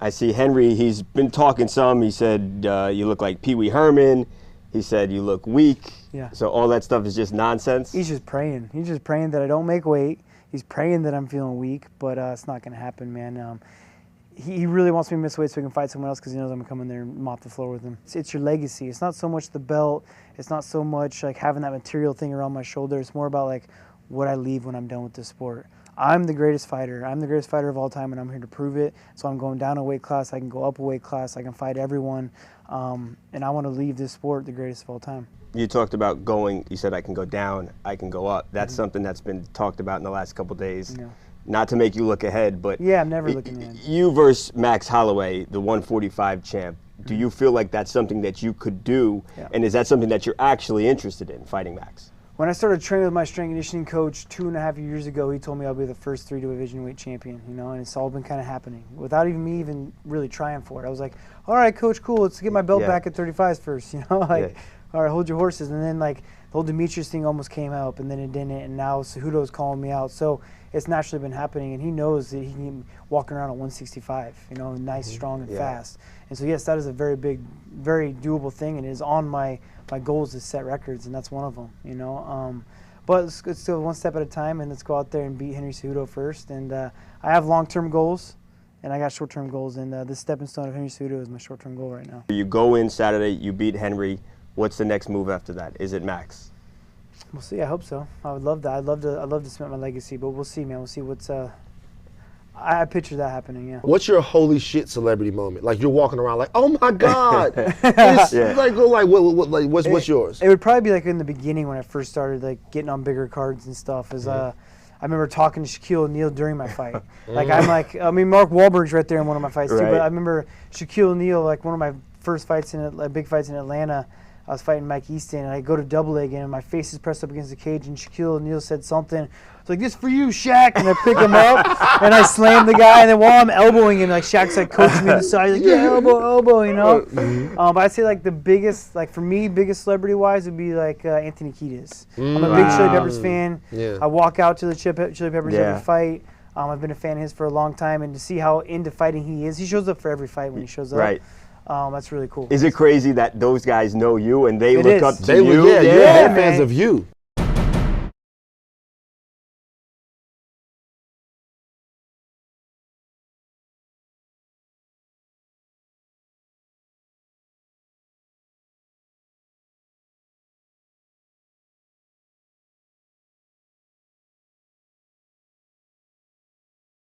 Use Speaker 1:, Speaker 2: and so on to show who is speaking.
Speaker 1: I see Henry, he's been talking some. He said, you look like Pee Wee Herman. He said, you look weak.
Speaker 2: Yeah.
Speaker 1: So all that stuff is just nonsense?
Speaker 2: He's just praying. He's just praying that I don't make weight. He's praying that I'm feeling weak, but it's not going to happen, man. He really wants me to miss weight so he can fight someone else because he knows I'm going to come in there and mop the floor with him. It's your legacy. It's not so much the belt. It's not so much like having that material thing around my shoulder. It's more about like what I leave when I'm done with this sport. I'm the greatest fighter. I'm the greatest fighter of all time, and I'm here to prove it. So I'm going down a weight class. I can go up a weight class. I can fight everyone. And I want to leave this sport the greatest of all time.
Speaker 1: You talked about going, you said I can go down, I can go up. That's something that's been talked about in the last couple of days.
Speaker 2: Yeah.
Speaker 1: Not to make you look ahead, but
Speaker 2: yeah, I'm never looking ahead.
Speaker 1: You versus Max Holloway, the 145 champ, do you feel like that's something that you could do?
Speaker 2: Yeah.
Speaker 1: And is that something that you're actually interested in, fighting Max?
Speaker 2: When I started training with my strength conditioning coach 2.5 years ago, he told me I'll be the first 3 division weight champion, you know, and it's all been kind of happening without even me even really trying for it. I was like, all right, coach, cool, let's get my belt back at 35s first, you know, like, all right, hold your horses. And then like the whole Demetrius thing almost came up, and then it didn't, and now Cejudo's calling me out. So it's naturally been happening, and he knows that he can be walking around at 165, you know, nice, strong, and fast. And so yes, that is a very big, very doable thing, and it is on my goals to set records, and that's one of them, you know. But it's still one step at a time, and let's go out there and beat Henry Cejudo first. And I have long-term goals, and I got short-term goals, and this stepping stone of Henry Cejudo is my short-term goal right now.
Speaker 1: You go in Saturday, you beat Henry. What's the next move after that? Is it Max?
Speaker 2: We'll see. I hope so. I would love that. I'd love to cement my legacy, but we'll see, man. We'll see what's. I picture that happening. Yeah.
Speaker 3: What's your holy shit celebrity moment? Like you're walking around like, oh my god. It's what's yours?
Speaker 2: It would probably be like in the beginning when I first started like getting on bigger cards and stuff. I remember talking to Shaquille O'Neal during my fight. Mark Wahlberg's right there in one of my fights too. But I remember Shaquille O'Neal, like one of my first fights big fights in Atlanta. I was fighting Mike Easton, and I go to double leg, and my face is pressed up against the cage, and Shaquille O'Neal said something. It's like, this for you, Shaq, and I pick him up, and I slam the guy, and then while I'm elbowing him, like Shaq's like coaching me to the side, he's like, yeah, elbow, you know. But I'd say like the biggest, like for me, biggest celebrity-wise would be like Anthony Kiedis. I'm a big Chili Peppers fan. Yeah. I walk out to the Chili Peppers every fight. I've been a fan of his for a long time, and to see how into fighting he is, he shows up for every fight when he shows up.
Speaker 1: Right.
Speaker 2: That's really cool.
Speaker 1: Is it crazy that those guys know you and they look up to you?
Speaker 3: Yeah, they're fans of you.